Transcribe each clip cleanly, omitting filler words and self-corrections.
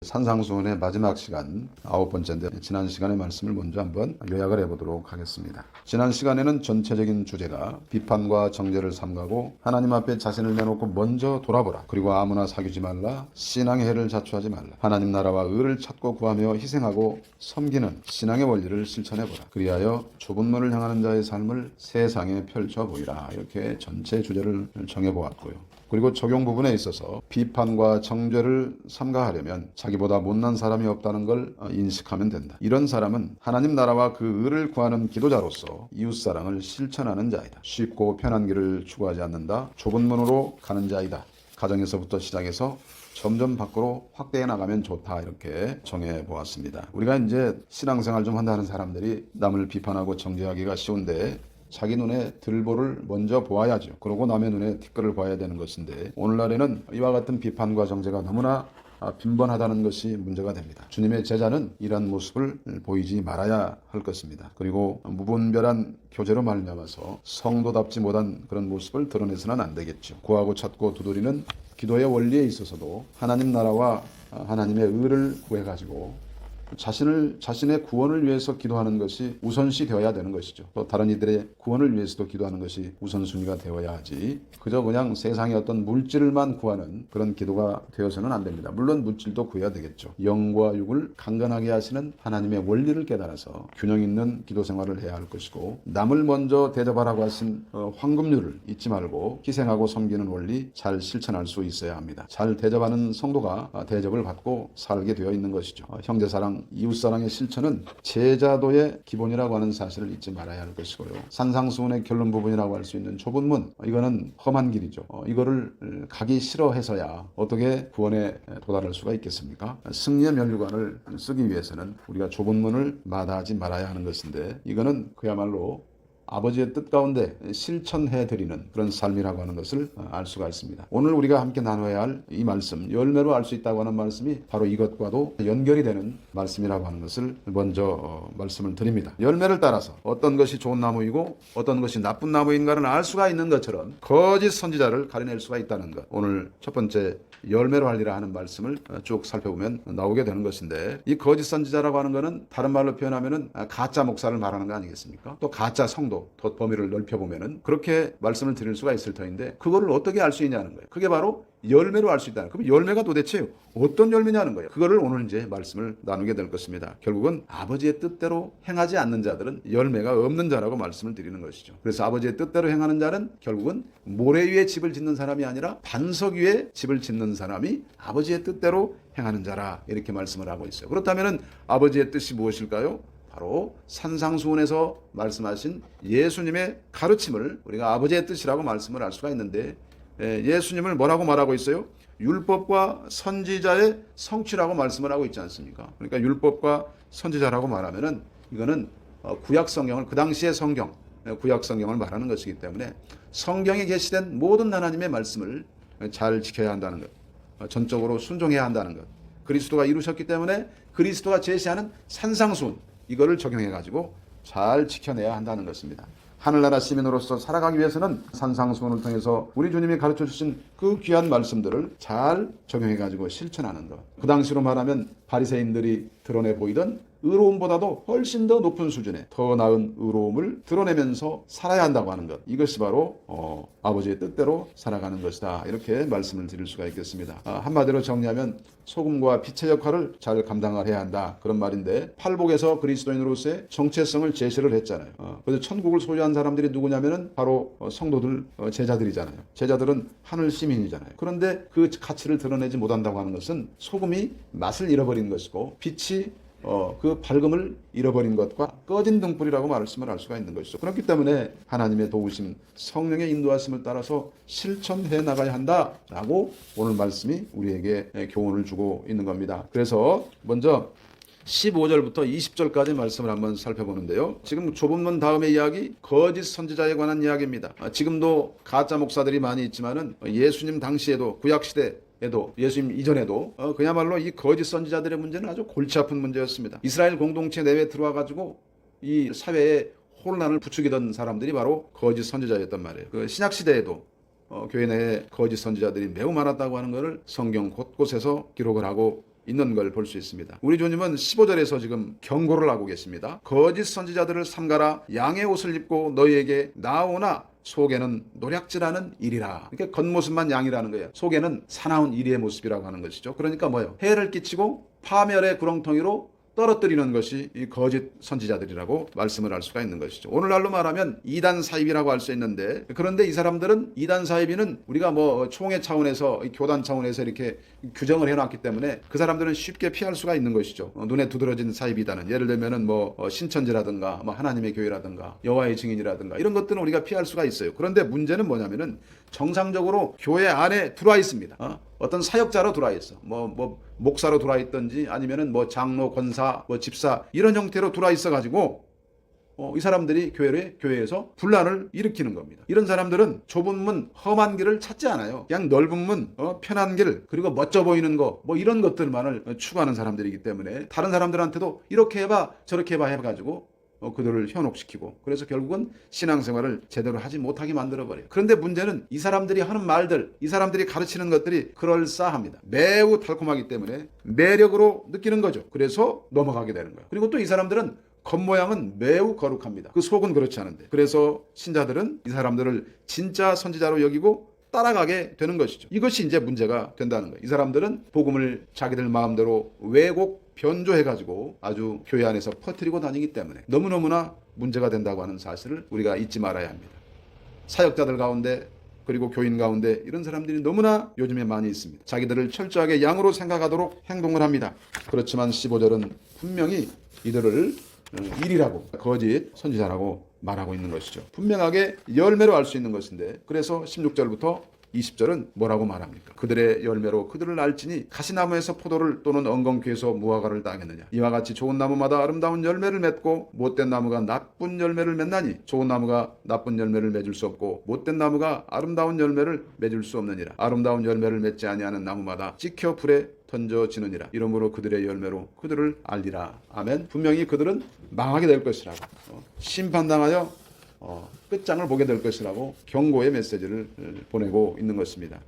산상수훈의 마지막 시간 9번째인데 지난 시간의 말씀을 먼저 한번 요약을 해보도록 하겠습니다. 지난 시간에는 전체적인 주제가 비판과 정죄를 삼가고 하나님 앞에 자신을 내놓고 먼저 돌아보라. 그리고 아무나 사귀지 말라. 신앙의 해를 자초하지 말라. 하나님 나라와 의를 찾고 구하며 희생하고 섬기는 신앙의 원리를 실천해보라. 그리하여 좁은 문을 향하는 자의 삶을 세상에 펼쳐보이라. 이렇게 전체 주제를 정해보았고요. 그리고 적용 부분에 있어서 비판과 정죄를 삼가하려면 자기보다 못난 사람이 없다는 걸 인식하면 된다. 이런 사람은 하나님 나라와 그 의를 구하는 기도자로서 이웃사랑을 실천하는 자이다. 쉽고 편한 길을 추구하지 않는다. 좁은 문으로 가는 자이다. 가정에서부터 시작해서 점점 밖으로 확대해 나가면 좋다. 이렇게 정해 보았습니다. 우리가 이제 신앙생활 좀 한다는 사람들이 남을 비판하고 정죄하기가 쉬운데 자기 눈에 들보를 먼저 보아야죠. 그러고 남의 눈에 티끌을 봐야 되는 것인데 오늘날에는 이와 같은 비판과 정죄가 너무나 빈번하다는 것이 문제가 됩니다. 주님의 제자는 이런 모습을 보이지 말아야 할 것입니다. 그리고 무분별한 교제로 말미암아서 성도답지 못한 그런 모습을 드러내서는 안 되겠죠. 구하고 찾고 두드리는 기도의 원리에 있어서도 하나님 나라와 하나님의 의를 구해가지고 자신의 구원을 위해서 기도하는 것이 우선시 되어야 되는 것이죠. 또 다른 이들의 구원을 위해서도 기도하는 것이 우선순위가 되어야 하지 그저 그냥 세상의 어떤 물질만 구하는 그런 기도가 되어서는 안 됩니다. 물론 물질도 구해야 되겠죠. 영과 육을 강건하게 하시는 하나님의 원리를 깨달아서 균형 있는 기도 생활을 해야 할 것이고 남을 먼저 대접하라고 하신 황금률을 잊지 말고 희생하고 섬기는 원리 잘 실천할 수 있어야 합니다. 잘 대접하는 성도가 대접을 받고 살게 되어 있는 것이죠. 형제사랑 이웃사랑의 실천은 제자도의 기본이라고 하는 사실을 잊지 말아야 할 것이고요. 산상수훈의 결론 부분이라고 할 수 있는 좁은 문, 이거는 험한 길이죠. 이거를 가기 싫어해서야 어떻게 구원에 도달할 수가 있겠습니까? 승리의 면류관을 쓰기 위해서는 우리가 좁은 문을 마다하지 말아야 하는 것인데 이거는 그야말로 아버지의 뜻 가운데 실천해드리는 그런 삶이라고 하는 것을 알 수가 있습니다. 오늘 우리가 함께 나눠야 할 이 말씀, 열매로 알 수 있다고 하는 말씀이 바로 이것과도 연결이 되는 말씀이라고 하는 것을 먼저 말씀을 드립니다. 열매를 따라서 어떤 것이 좋은 나무이고 어떤 것이 나쁜 나무인가를 알 수가 있는 것처럼 거짓 선지자를 가려낼 수가 있다는 것. 오늘 첫 번째 열매로 할리라 하는 말씀을 쭉 살펴보면 나오게 되는 것인데 이 거짓 선지자라고 하는 것은 다른 말로 표현하면은 가짜 목사를 말하는 거 아니겠습니까? 또 가짜 성도 더 범위를 넓혀보면은 그렇게 말씀을 드릴 수가 있을 터인데 그거를 어떻게 알 수 있냐는 거예요. 그게 바로 열매로 알 수 있다는 거예요. 그럼 열매가 도대체 어떤 열매냐는 거예요. 그거를 오늘 이제 말씀을 나누게 될 것입니다. 결국은 아버지의 뜻대로 행하지 않는 자들은 열매가 없는 자라고 말씀을 드리는 것이죠. 그래서 아버지의 뜻대로 행하는 자는 결국은 모래 위에 집을 짓는 사람이 아니라 반석 위에 집을 짓는 사람이 아버지의 뜻대로 행하는 자라 이렇게 말씀을 하고 있어요. 그렇다면 아버지의 뜻이 무엇일까요? 바로 산상수훈에서 말씀하신 예수님의 가르침을 우리가 아버지의 뜻이라고 말씀을 할 수가 있는데 예수님을 뭐라고 말하고 있어요? 율법과 선지자의 성취라고 말씀을 하고 있지 않습니까? 그러니까 율법과 선지자라고 말하면은 이거는 구약 성경을 그 당시의 성경, 구약 성경을 말하는 것이기 때문에 성경에 게시된 모든 하나님의 말씀을 잘 지켜야 한다는 것, 전적으로 순종해야 한다는 것. 그리스도가 이루셨기 때문에 그리스도가 제시하는 산상수훈 이거를 적용해 가지고 잘 지켜내야 한다는 것입니다. 하늘나라 시민으로서 살아가기 위해서는 산상수훈을 통해서 우리 주님이 가르쳐 주신 그 귀한 말씀들을 잘 적용해 가지고 실천하는 것. 그 당시로 말하면 바리새인들이 드러내 보이던 의로움보다도 훨씬 더 높은 수준의 더 나은 의로움을 드러내면서 살아야 한다고 하는 것. 이것이 바로 아버지의 뜻대로 살아가는 것이다. 이렇게 말씀을 드릴 수가 있겠습니다. 한마디로 정리하면 소금과 빛의 역할을 잘 감당해야 한다. 그런 말인데 팔복에서 그리스도인으로서의 정체성을 제시를 했잖아요. 그래서 천국을 소유한 사람들이 누구냐면은 바로 성도들, 제자들이잖아요. 제자들은 하늘 시민이잖아요. 그런데 그 가치를 드러내지 못한다고 하는 것은 소금이 맛을 잃어버린 것이고 빛이 그 밝음을 잃어버린 것과 꺼진 등불이라고 말씀을 할 수가 있는 것이죠. 그렇기 때문에 하나님의 도우심, 성령의 인도하심을 따라서 실천해 나가야 한다라고 오늘 말씀이 우리에게 교훈을 주고 있는 겁니다. 그래서 먼저 15절부터 20절까지 말씀을 한번 살펴보는데요. 지금 좁은 문 다음의 이야기, 거짓 선지자에 관한 이야기입니다. 지금도 가짜 목사들이 많이 있지만은 예수님 당시에도 구약시대 예수님 이전에도 그야말로 이 거짓 선지자들의 문제는 아주 골치 아픈 문제였습니다. 이스라엘 공동체 내외에 들어와 가지고 이 사회에 혼란을 부추기던 사람들이 바로 거짓 선지자였단 말이에요. 그 신약 시대에도 교회 내에 거짓 선지자들이 매우 많았다고 하는 것을 성경 곳곳에서 기록을 하고 있는 걸 볼 수 있습니다. 우리 주님은 15절에서 지금 경고를 하고 계십니다. 거짓 선지자들을 삼가라. 양의 옷을 입고 너희에게 나오나 속에는 노략질하는 일이라. 그러니까 겉모습만 양이라는 거예요. 속에는 사나운 이리의 모습이라고 하는 것이죠. 그러니까 뭐예요? 해를 끼치고 파멸의 구렁텅이로 떨어뜨리는 것이 이 거짓 선지자들이라고 말씀을 할 수가 있는 것이죠. 오늘날로 말하면 이단 사이비라고 할 수 있는데, 그런데 이 사람들은 이단 사이비는 우리가 뭐 총회 차원에서 교단 차원에서 이렇게 규정을 해놨기 때문에 그 사람들은 쉽게 피할 수가 있는 것이죠. 눈에 두드러진 사이비단은 예를 들면은 뭐 신천지라든가 뭐 하나님의 교회라든가 여호와의 증인이라든가 이런 것들은 우리가 피할 수가 있어요. 그런데 문제는 뭐냐면은 정상적으로 교회 안에 들어와 있습니다. 어떤 사역자로 들어와 있어. 뭐 목사로 들어와 있든지 아니면은 뭐 장로, 권사, 뭐 집사 이런 형태로 들어와 있어 가지고 이 사람들이 교회에서 분란을 일으키는 겁니다. 이런 사람들은 좁은 문, 험한 길을 찾지 않아요. 그냥 넓은 문, 편한 길, 그리고 멋져 보이는 거, 뭐 이런 것들만을 추구하는 사람들이기 때문에 다른 사람들한테도 이렇게 해봐, 저렇게 해봐 해가지고 그들을 현혹시키고, 그래서 결국은 신앙생활을 제대로 하지 못하게 만들어버려요. 그런데 문제는 이 사람들이 하는 말들, 이 사람들이 가르치는 것들이 그럴싸합니다. 매우 달콤하기 때문에 매력으로 느끼는 거죠. 그래서 넘어가게 되는 거예요. 그리고 또 이 사람들은 겉모양은 매우 거룩합니다. 그 속은 그렇지 않은데, 그래서 신자들은 이 사람들을 진짜 선지자로 여기고 따라가게 되는 것이죠. 이것이 이제 문제가 된다는 거예요. 이 사람들은 복음을 자기들 마음대로 왜곡 변조해가지고 아주 교회 안에서 퍼뜨리고 다니기 때문에 너무너무나 문제가 된다고 하는 사실을 우리가 잊지 말아야 합니다. 사역자들 가운데 그리고 교인 가운데 이런 사람들이 너무나 요즘에 많이 있습니다. 자기들을 철저하게 양으로 생각하도록 행동을 합니다. 그렇지만 15절은 분명히 이들을 일이라고, 거짓 선지자라고 말하고 있는 것이죠. 분명하게 열매로 알 수 있는 것인데, 그래서 16절부터 20절은 뭐라고 말합니까? 그들의 열매로 그들을 알지니 가시나무에서 포도를 또는 엉겅퀴에서 무화과를 따겠느냐. 이와 같이 좋은 나무마다 아름다운 열매를 맺고 못된 나무가 나쁜 열매를 맺나니 좋은 나무가 나쁜 열매를 맺을 수 없고 못된 나무가 아름다운 열매를 맺을 수 없느니라. 아름다운 열매를 맺지 아니하는 나무마다 찍혀 불에 던져지느니라. 이러므로 그들의 열매로 그들을 알리라. 아멘. 분명히 그들은 망하게 될 것이라고, 심판당하여 끝장을 보게 될 것이라고 경고의 메시지를 보내고 있는 것입니다.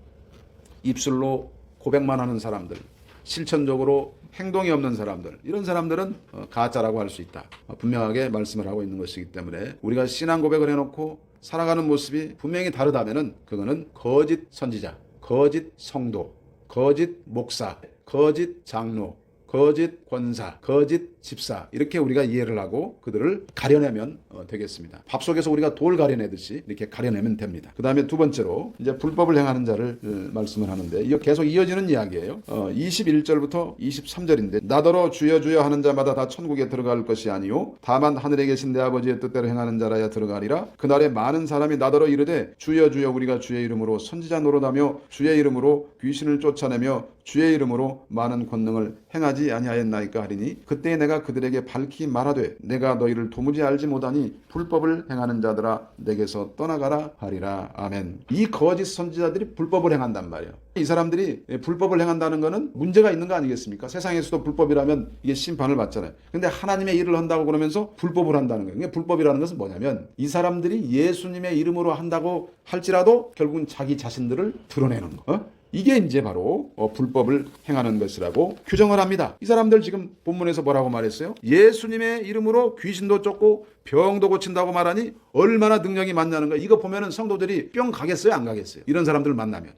입술로 고백만 하는 사람들, 실천적으로 행동이 없는 사람들, 이런 사람들은 가짜라고 할 수 있다. 분명하게 말씀을 하고 있는 것이기 때문에 우리가 신앙 고백을 해놓고 살아가는 모습이 분명히 다르다면은 그거는 거짓 선지자, 거짓 성도, 거짓 목사, 거짓 장로, 거짓 권사, 거짓 집사, 이렇게 우리가 이해를 하고 그들을 가려내면 되겠습니다. 밥 속에서 우리가 돌 가려내듯이 이렇게 가려내면 됩니다. 그 다음에 두 번째로 이제 불법을 행하는 자를 말씀을 하는데, 이거 계속 이어지는 이야기예요. 21절부터 23절인데, 나더러 주여 주여 하는 자마다 다 천국에 들어갈 것이 아니요 다만 하늘에 계신 내 아버지의 뜻대로 행하는 자라야 들어가리라. 그날에 많은 사람이 나더러 이르되 주여 주여 우리가 주의 이름으로 선지자 노릇하며 주의 이름으로 귀신을 쫓아내며 주의 이름으로 많은 권능을 행하지 아니하였나이까 하리니, 그때 내가 그들에게 밝히 말하되 내가 너희를 도무지 알지 못하니 불법을 행하는 자들아 내게서 떠나가라 하리라. 아멘. 이 거짓 선지자들이 불법을 행한단 말이에요. 이 사람들이 불법을 행한다는 것은 문제가 있는 거 아니겠습니까? 세상에서도 불법이라면 이게 심판을 받잖아요. 근데 하나님의 일을 한다고 그러면서 불법을 한다는 거예요. 불법이라는 것은 뭐냐면 이 사람들이 예수님의 이름으로 한다고 할지라도 결국은 자기 자신들을 드러내는 거. 이게 이제 바로 불법을 행하는 것이라고 규정을 합니다. 이 사람들 지금 본문에서 뭐라고 말했어요? 예수님의 이름으로 귀신도 쫓고 병도 고친다고 말하니 얼마나 능력이 많냐는 거예요. 이거 보면은 성도들이 뿅 가겠어요? 안 가겠어요? 이런 사람들을 만나면.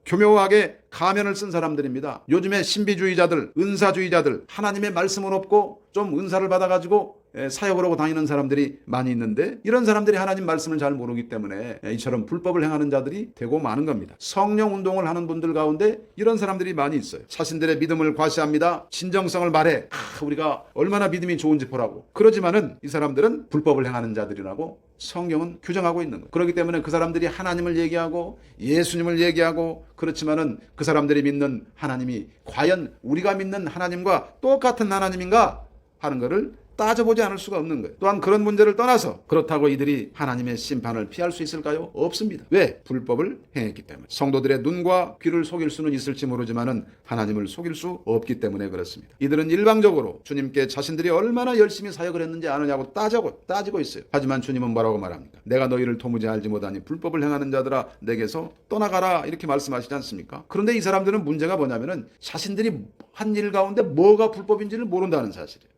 교묘하게 가면을 쓴 사람들입니다. 요즘에 신비주의자들, 은사주의자들, 하나님의 말씀은 없고 좀 은사를 받아가지고 사역을 하고 다니는 사람들이 많이 있는데, 이런 사람들이 하나님 말씀을 잘 모르기 때문에 이처럼 불법을 행하는 자들이 되고 마는 겁니다. 성령 운동을 하는 분들 가운데 이런 사람들이 많이 있어요. 자신들의 믿음을 과시합니다. 진정성을 말해. 우리가 얼마나 믿음이 좋은지 보라고. 그러지만은 이 사람들은 불법을 행하는 자들이라고 성경은 규정하고 있는 거예요. 그렇기 때문에 그 사람들이 하나님을 얘기하고 예수님을 얘기하고, 그렇지만은 그 사람들이 믿는 하나님이 과연 우리가 믿는 하나님과 똑같은 하나님인가 하는 것을 따져보지 않을 수가 없는 거예요. 또한 그런 문제를 떠나서 그렇다고 이들이 하나님의 심판을 피할 수 있을까요? 없습니다. 왜? 불법을 행했기 때문에. 성도들의 눈과 귀를 속일 수는 있을지 모르지만은 하나님을 속일 수 없기 때문에 그렇습니다. 이들은 일방적으로 주님께 자신들이 얼마나 열심히 사역을 했는지 아느냐고 따지고 있어요. 하지만 주님은 뭐라고 말합니까? 내가 너희를 도무지 알지 못하니 불법을 행하는 자들아 내게서 떠나가라 이렇게 말씀하시지 않습니까? 그런데 이 사람들은 문제가 뭐냐면은 자신들이 한 일 가운데 뭐가 불법인지를 모른다는 사실이에요.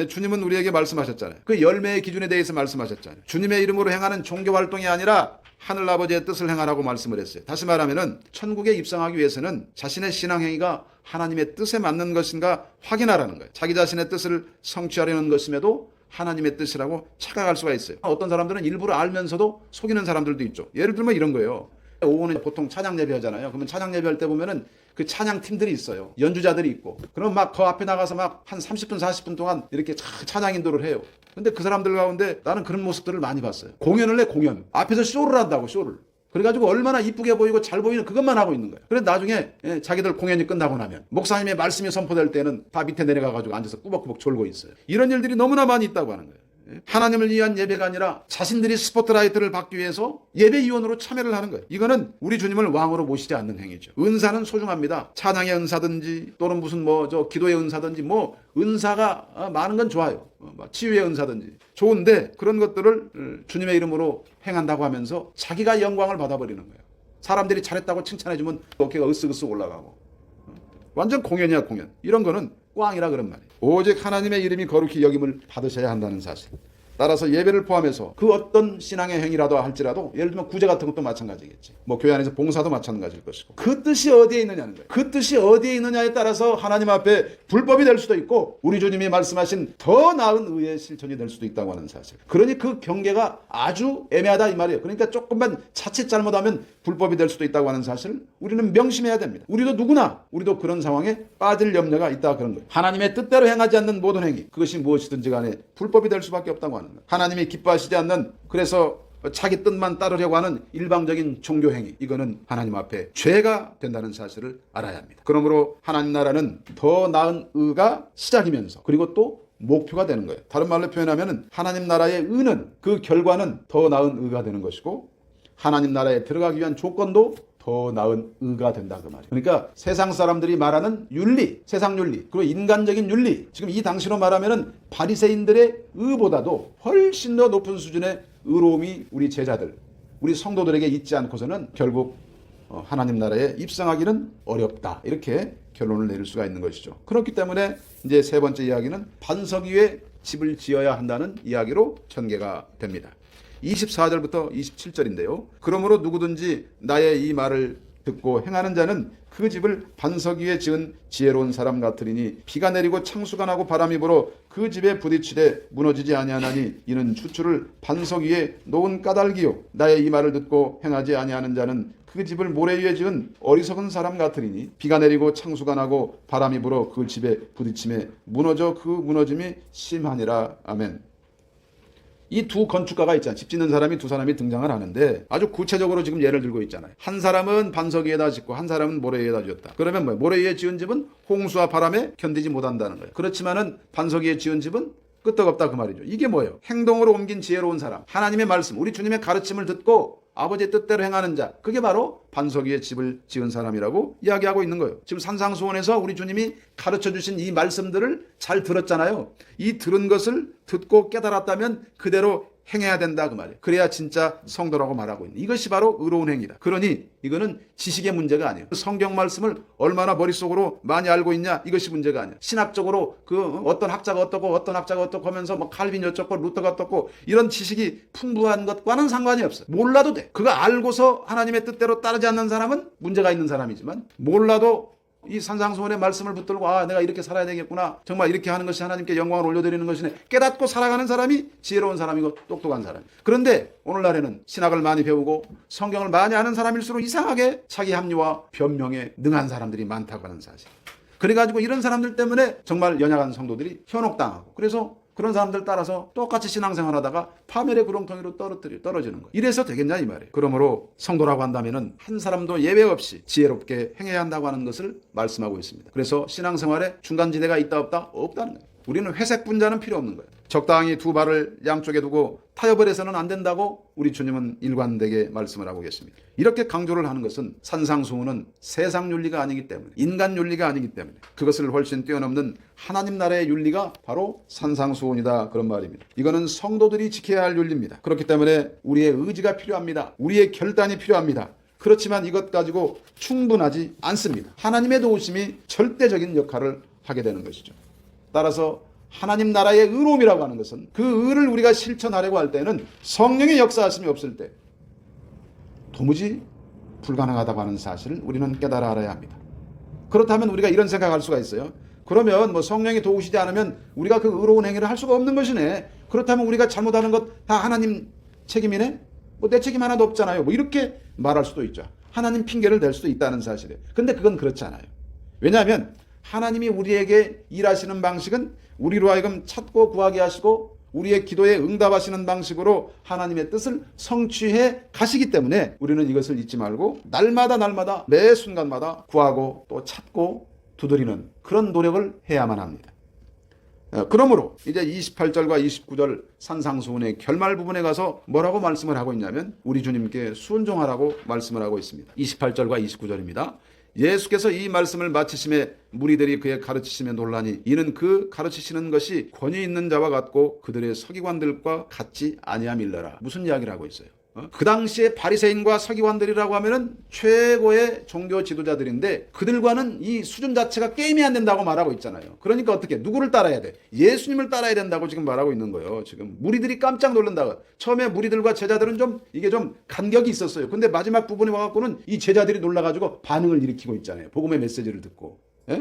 주님은 우리에게 말씀하셨잖아요. 그 열매의 기준에 대해서 말씀하셨잖아요. 주님의 이름으로 행하는 종교 활동이 아니라 하늘아버지의 뜻을 행하라고 말씀을 했어요. 다시 말하면은 천국에 입성하기 위해서는 자신의 신앙 행위가 하나님의 뜻에 맞는 것인가 확인하라는 거예요. 자기 자신의 뜻을 성취하려는 것임에도 하나님의 뜻이라고 착각할 수가 있어요. 어떤 사람들은 일부러 알면서도 속이는 사람들도 있죠. 예를 들면 이런 거예요. 오후는 보통 찬양 예배하잖아요. 그러면 찬양 예배할 때 보면은 그 찬양 팀들이 있어요. 연주자들이 있고. 그럼 막 그 앞에 나가서 막 한 30분, 40분 동안 이렇게 찬양 인도를 해요. 근데 그 사람들 가운데 나는 그런 모습들을 많이 봤어요. 공연을 해, 공연. 앞에서 쇼를 한다고, 쇼를. 그래가지고 얼마나 이쁘게 보이고 잘 보이는 그것만 하고 있는 거예요. 그래서 나중에 자기들 공연이 끝나고 나면 목사님의 말씀이 선포될 때는 다 밑에 내려가가지고 앉아서 꾸벅꾸벅 졸고 있어요. 이런 일들이 너무나 많이 있다고 하는 거예요. 하나님을 위한 예배가 아니라 자신들이 스포트라이트를 받기 위해서 예배위원으로 참여를 하는 거예요. 이거는 우리 주님을 왕으로 모시지 않는 행위죠. 은사는 소중합니다. 찬양의 은사든지 또는 무슨 기도의 은사든지 은사가 많은 건 좋아요. 치유의 은사든지 좋은데 그런 것들을 주님의 이름으로 행한다고 하면서 자기가 영광을 받아버리는 거예요. 사람들이 잘했다고 칭찬해주면 어깨가 으쓱으쓱 올라가고 완전 공연이야 공연. 이런 거는 꽝이라 그런 말이에요. 오직 하나님의 이름이 거룩히 여김을 받으셔야 한다는 사실. 따라서 예배를 포함해서 그 어떤 신앙의 행위라도 할지라도 예를 들면 구제 같은 것도 마찬가지겠지. 교회 안에서 봉사도 마찬가지일 것이고 그 뜻이 어디에 있느냐는 거예요. 그 뜻이 어디에 있느냐에 따라서 하나님 앞에 불법이 될 수도 있고 우리 주님이 말씀하신 더 나은 의의 실천이 될 수도 있다고 하는 사실. 그러니 그 경계가 아주 애매하다 이 말이에요. 그러니까 조금만 자칫 잘못하면 불법이 될 수도 있다고 하는 사실을 우리는 명심해야 됩니다. 우리도 그런 상황에 빠질 염려가 있다 그런 거예요. 하나님의 뜻대로 행하지 않는 모든 행위 그것이 무엇이든지 간에 불법이 될 수밖에 없다고 하는 거예요. 하나님이 기뻐하시지 않는 그래서 자기 뜻만 따르려고 하는 일방적인 종교 행위 이거는 하나님 앞에 죄가 된다는 사실을 알아야 합니다. 그러므로 하나님 나라는 더 나은 의가 시작이면서 그리고 또 목표가 되는 거예요. 다른 말로 표현하면 하나님 나라의 의는 그 결과는 더 나은 의가 되는 것이고 하나님 나라에 들어가기 위한 조건도 더 나은 의가 된다 그 말이에요. 그러니까 세상 사람들이 말하는 윤리, 세상 윤리, 그리고 인간적인 윤리, 지금 이 당시로 말하면은 바리새인들의 의보다도 훨씬 더 높은 수준의 의로움이 우리 제자들, 우리 성도들에게 있지 않고서는 결국 하나님 나라에 입성하기는 어렵다. 이렇게 결론을 내릴 수가 있는 것이죠. 그렇기 때문에 이제 세 번째 이야기는 반석 위에 집을 지어야 한다는 이야기로 전개가 됩니다. 24절부터 27절인데요. 그러므로 누구든지 나의 이 말을 듣고 행하는 자는 그 집을 반석 위에 지은 지혜로운 사람 같으리니 비가 내리고 창수가 나고 바람이 불어 그 집에 부딪히되 무너지지 아니하나니 이는 추추를 반석 위에 놓은 까닭이요 나의 이 말을 듣고 행하지 아니하는 자는 그 집을 모래 위에 지은 어리석은 사람 같으리니 비가 내리고 창수가 나고 바람이 불어 그 집에 부딪힘에 무너져 그 무너짐이 심하니라. 아멘. 이 두 건축가가 있잖아요. 집 짓는 사람이 두 사람이 등장을 하는데 아주 구체적으로 지금 예를 들고 있잖아요. 한 사람은 반석 위에다 짓고 한 사람은 모래 위에다 지었다. 그러면 뭐예요? 모래 위에 지은 집은 홍수와 바람에 견디지 못한다는 거예요. 그렇지만은 반석 위에 지은 집은 끄떡없다 그 말이죠. 이게 뭐예요? 행동으로 옮긴 지혜로운 사람. 하나님의 말씀, 우리 주님의 가르침을 듣고 아버지의 뜻대로 행하는 자. 그게 바로 반석 위에 집을 지은 사람이라고 이야기하고 있는 거예요. 지금 산상수훈에서 우리 주님이 가르쳐 주신 이 말씀들을 잘 들었잖아요. 이 들은 것을 듣고 깨달았다면 그대로 행해야 된다 그 말이에요. 그래야 진짜 성도라고 말하고 있는 이것이 바로 의로운 행위다. 그러니 이거는 지식의 문제가 아니에요. 성경 말씀을 얼마나 머릿속으로 많이 알고 있냐 이것이 문제가 아니에요. 신학적으로 어떤 학자가 어떻고 어떤 학자가 어떻고 하면서 칼빈이 어쩌고 루터가 어떻고 이런 지식이 풍부한 것과는 상관이 없어요. 몰라도 돼. 그거 알고서 하나님의 뜻대로 따르지 않는 사람은 문제가 있는 사람이지만 몰라도 이 산상수훈의 말씀을 붙들고 내가 이렇게 살아야 되겠구나. 정말 이렇게 하는 것이 하나님께 영광을 올려드리는 것이네. 깨닫고 살아가는 사람이 지혜로운 사람이고 똑똑한 사람. 그런데 오늘날에는 신학을 많이 배우고 성경을 많이 아는 사람일수록 이상하게 자기 합리와 변명에 능한 사람들이 많다고 하는 사실. 그래가지고 이런 사람들 때문에 정말 연약한 성도들이 현혹당하고 그래서 그런 사람들 따라서 똑같이 신앙생활 하다가 파멸의 구렁텅이로 떨어지는 거예요. 이래서 되겠냐 이 말이에요. 그러므로 성도라고 한다면은 한 사람도 예외 없이 지혜롭게 행해야 한다고 하는 것을 말씀하고 있습니다. 그래서 신앙생활에 중간지대가 있다 없다? 없다는 거예요. 우리는 회색 분자는 필요 없는 거예요. 적당히 두 발을 양쪽에 두고 타협을 해서는 안 된다고 우리 주님은 일관되게 말씀을 하고 계십니다. 이렇게 강조를 하는 것은 산상수훈은 세상 윤리가 아니기 때문에, 인간 윤리가 아니기 때문에, 그것을 훨씬 뛰어넘는 하나님 나라의 윤리가 바로 산상수훈이다, 그런 말입니다. 이거는 성도들이 지켜야 할 윤리입니다. 그렇기 때문에 우리의 의지가 필요합니다. 우리의 결단이 필요합니다. 그렇지만 이것 가지고 충분하지 않습니다. 하나님의 도우심이 절대적인 역할을 하게 되는 것이죠. 따라서 하나님 나라의 의로움이라고 하는 것은 그 의를 우리가 실천하려고 할 때는 성령의 역사하심이 없을 때 도무지 불가능하다고 하는 사실을 우리는 깨달아 알아야 합니다. 그렇다면 우리가 이런 생각할 수가 있어요. 그러면 뭐 성령이 도우시지 않으면 우리가 그 의로운 행위를 할 수가 없는 것이네. 그렇다면 우리가 잘못하는 것 다 하나님 책임이네? 뭐 내 책임 하나도 없잖아요. 뭐 이렇게 말할 수도 있죠. 하나님 핑계를 댈 수도 있다는 사실이에요. 근데 그건 그렇지 않아요. 왜냐하면 하나님이 우리에게 일하시는 방식은 우리로 하여금 찾고 구하게 하시고 우리의 기도에 응답하시는 방식으로 하나님의 뜻을 성취해 가시기 때문에 우리는 이것을 잊지 말고 날마다 매 순간마다 구하고 또 찾고 두드리는 그런 노력을 해야만 합니다. 그러므로 이제 28절과 29절 산상수훈의 결말 부분에 가서 뭐라고 말씀을 하고 있냐면 우리 주님께 순종하라고 말씀을 하고 있습니다. 28절과 29절입니다. 예수께서 이 말씀을 마치심에 무리들이 그의 가르치심에 놀라니 이는 그 가르치시는 것이 권위 있는 자와 같고 그들의 서기관들과 같지 아니함일러라. 무슨 이야기를 하고 있어요? 그 당시에 바리새인과 서기관들이라고 하면은 최고의 종교 지도자들인데 그들과는 이 수준 자체가 게임이 안 된다고 말하고 있잖아요. 그러니까 어떻게 누구를 따라야 돼? 예수님을 따라야 된다고 지금 말하고 있는 거예요. 지금 무리들이 깜짝 놀란다고. 처음에 무리들과 제자들은 이게 좀 간격이 있었어요. 근데 마지막 부분에 와갖고는 이 제자들이 놀라가지고 반응을 일으키고 있잖아요. 복음의 메시지를 듣고.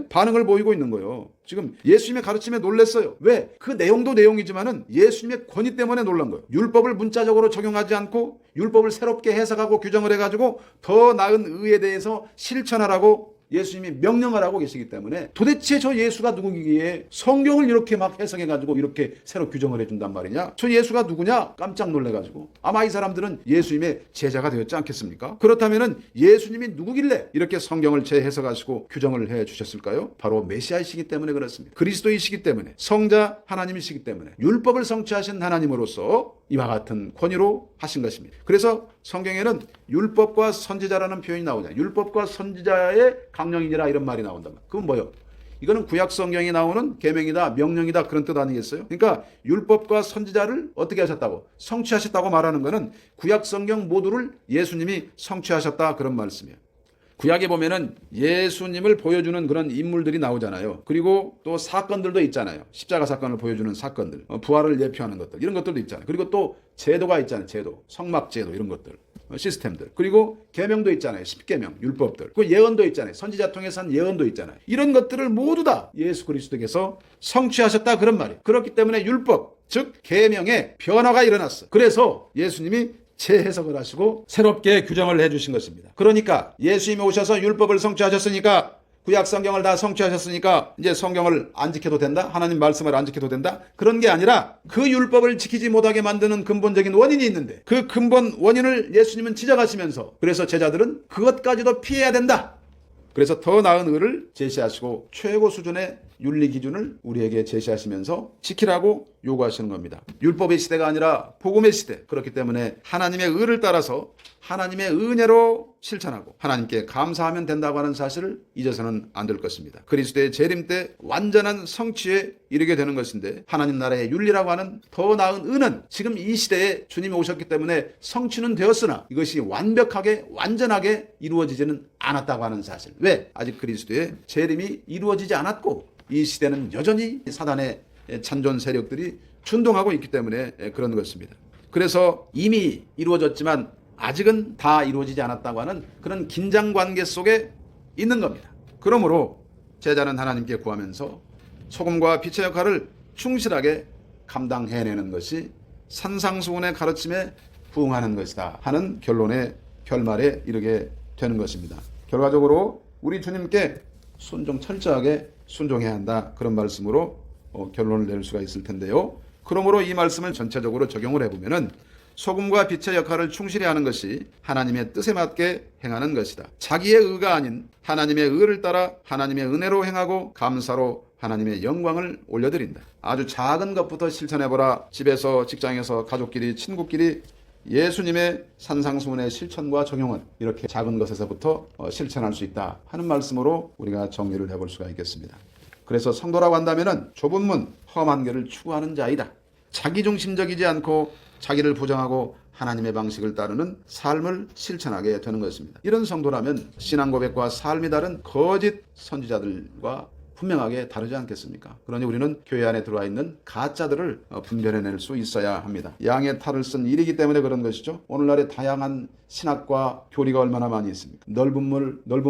반응을 보이고 있는 거예요. 지금 예수님의 가르침에 놀랐어요. 왜? 그 내용도 내용이지만은 예수님의 권위 때문에 놀란 거예요. 율법을 문자적으로 적용하지 않고 율법을 새롭게 해석하고 규정을 해가지고 더 나은 의에 대해서 실천하라고 예수님이 명령을 하고 계시기 때문에 도대체 저 예수가 누구기에 성경을 이렇게 막 해석해가지고 이렇게 새로 규정을 해준단 말이냐? 저 예수가 누구냐? 깜짝 놀래가지고 아마 이 사람들은 예수님의 제자가 되었지 않겠습니까? 그렇다면은 예수님이 누구길래 이렇게 성경을 재해석하시고 규정을 해 주셨을까요? 바로 메시아이시기 때문에 그렇습니다. 그리스도이시기 때문에, 성자 하나님이시기 때문에, 율법을 성취하신 하나님으로서 이와 같은 권위로 하신 것입니다. 그래서 성경에는 율법과 선지자라는 표현이 나오잖아요. 율법과 선지자의 강령이니라 이런 말이 나온단 말이에요. 그건 뭐예요? 이거는 구약 성경에 나오는 계명이다, 명령이다 그런 뜻 아니겠어요? 그러니까 율법과 선지자를 어떻게 하셨다고? 성취하셨다고 말하는 것은 구약 성경 모두를 예수님이 성취하셨다 그런 말씀이에요. 구약에 보면은 예수님을 보여주는 그런 인물들이 나오잖아요. 그리고 또 사건들도 있잖아요. 십자가 사건을 보여주는 사건들, 부활을 예표하는 것들, 이런 것들도 있잖아요. 그리고 또 제도가 있잖아요. 제도, 성막제도 이런 것들, 시스템들. 그리고 계명도 있잖아요. 십계명, 율법들. 그 예언도 있잖아요. 선지자 통해서 한 예언도 있잖아요. 이런 것들을 모두 다 예수 그리스도께서 성취하셨다 그런 말이에요. 그렇기 때문에 율법, 즉 계명에 변화가 일어났어. 그래서 예수님이 재해석을 하시고 새롭게 규정을 해주신 것입니다. 그러니까 예수님이 오셔서 율법을 성취하셨으니까 구약 성경을 다 성취하셨으니까 이제 성경을 안 지켜도 된다? 하나님 말씀을 안 지켜도 된다? 그런 게 아니라 그 율법을 지키지 못하게 만드는 근본적인 원인이 있는데 그 근본 원인을 예수님은 지적하시면서 그래서 제자들은 그것까지도 피해야 된다. 그래서 더 나은 의를 제시하시고 최고 수준의 윤리 기준을 우리에게 제시하시면서 지키라고 요구하시는 겁니다. 율법의 시대가 아니라 복음의 시대. 그렇기 때문에 하나님의 의를 따라서 하나님의 은혜로 실천하고 하나님께 감사하면 된다고 하는 사실을 잊어서는 안 될 것입니다. 그리스도의 재림 때 완전한 성취에 이르게 되는 것인데 하나님 나라의 윤리라고 하는 더 나은 의는 지금 이 시대에 주님이 오셨기 때문에 성취는 되었으나 이것이 완벽하게 완전하게 이루어지지는 않았다고 하는 사실. 왜? 아직 그리스도의 재림이 이루어지지 않았고 이 시대는 여전히 사단의 찬존 세력들이 준동하고 있기 때문에 그런 것입니다. 그래서 이미 이루어졌지만 아직은 다 이루어지지 않았다고 하는 그런 긴장 관계 속에 있는 겁니다. 그러므로 제자는 하나님께 구하면서 소금과 빛의 역할을 충실하게 감당해내는 것이 산상수훈의 가르침에 부응하는 것이다 하는 결말에 이르게 되는 것입니다. 결과적으로 우리 주님께 철저하게 순종해야 한다 그런 말씀으로 결론을 낼 수가 있을 텐데요. 그러므로 이 말씀을 전체적으로 적용을 해보면은 소금과 빛의 역할을 충실히 하는 것이 하나님의 뜻에 맞게 행하는 것이다. 자기의 의가 아닌 하나님의 의를 따라 하나님의 은혜로 행하고 감사로 하나님의 영광을 올려드린다. 아주 작은 것부터 실천해보라. 집에서, 직장에서, 가족끼리, 친구끼리 예수님의 산상수훈의 실천과 적용은 이렇게 작은 것에서부터 실천할 수 있다 하는 말씀으로 우리가 정리를 해볼 수가 있겠습니다. 그래서 성도라고 한다면 좁은 문, 험한 길을 추구하는 자이다. 자기중심적이지 않고 자기를 부정하고 하나님의 방식을 따르는 삶을 실천하게 되는 것입니다. 이런 성도라면 신앙 고백과 삶이 다른 거짓 선지자들과 분명하게 다르지 않겠습니까? 그러니 우리는 교회 안에 들어와 있는 가짜들을 분별해낼 수 있어야 합니다. 양의 탈을 쓴 일이기 때문에 그런 것이죠. 오늘날의 다양한 신학과 교리가 얼마나 많이 있습니까? 넓은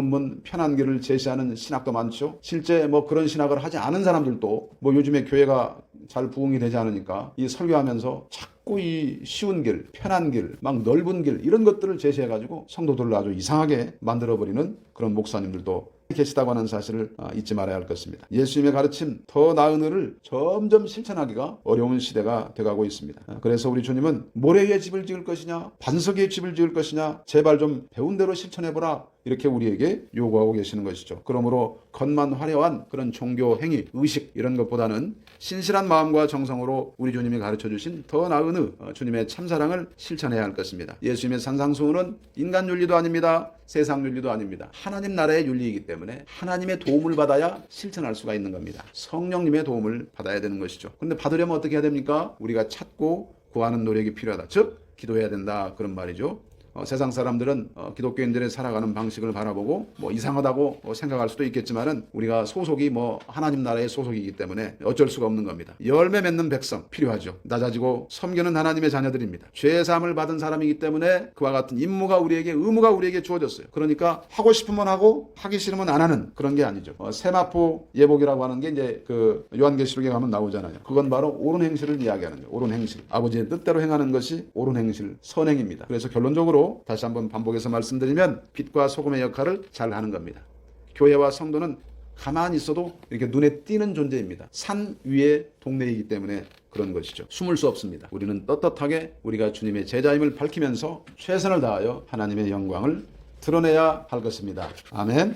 문, 편한 길을 제시하는 신학도 많죠. 실제 그런 신학을 하지 않은 사람들도 요즘에 교회가 잘 부흥이 되지 않으니까 이 설교하면서 자꾸 이 쉬운 길, 편한 길, 막 넓은 길 이런 것들을 제시해가지고 성도들을 아주 이상하게 만들어버리는 그런 목사님들도 계시다고 하는 사실을 잊지 말아야 할 것입니다. 예수님의 가르침 더 나은 을을 점점 실천하기가 어려운 시대가 돼가고 있습니다. 그래서 우리 주님은 모래 위에 집을 지을 것이냐, 반석 위에 집을 지을 것이냐, 제발 좀 배운 대로 실천해보라, 이렇게 우리에게 요구하고 계시는 것이죠. 그러므로 겉만 화려한 그런 종교 행위, 의식 이런 것보다는 신실한 마음과 정성으로 우리 주님이 가르쳐주신 더 나은 주님의 참사랑을 실천해야 할 것입니다. 예수님의 산상수훈은 인간 윤리도 아닙니다. 세상 윤리도 아닙니다. 하나님 나라의 윤리이기 때문에 하나님의 도움을 받아야 실천할 수가 있는 겁니다. 성령님의 도움을 받아야 되는 것이죠. 그런데 받으려면 어떻게 해야 됩니까? 우리가 찾고 구하는 노력이 필요하다. 즉 기도해야 된다, 그런 말이죠. 세상 사람들은 기독교인들의 살아가는 방식을 바라보고 이상하다고 생각할 수도 있겠지만은 우리가 소속이 하나님 나라의 소속이기 때문에 어쩔 수가 없는 겁니다. 열매 맺는 백성 필요하죠. 낮아지고 섬기는 하나님의 자녀들입니다. 죄 사함을 받은 사람이기 때문에 그와 같은 의무가 우리에게 주어졌어요. 그러니까 하고 싶으면 하고 하기 싫으면 안 하는 그런 게 아니죠. 세마포 예복이라고 하는 게 이제 그 요한계시록에 가면 나오잖아요. 그건 바로 옳은 행실을 이야기하는 거예요. 옳은 행실. 아버지의 뜻대로 행하는 것이 옳은 행실, 선행입니다. 그래서 결론적으로 다시 한번 반복해서 말씀드리면 빛과 소금의 역할을 잘 하는 겁니다. 교회와 성도는 가만히 있어도 이렇게 눈에 띄는 존재입니다. 산 위의 동네이기 때문에 그런 것이죠. 숨을 수 없습니다. 우리는 떳떳하게 우리가 주님의 제자임을 밝히면서 최선을 다하여 하나님의 영광을 드러내야 할 것입니다. 아멘.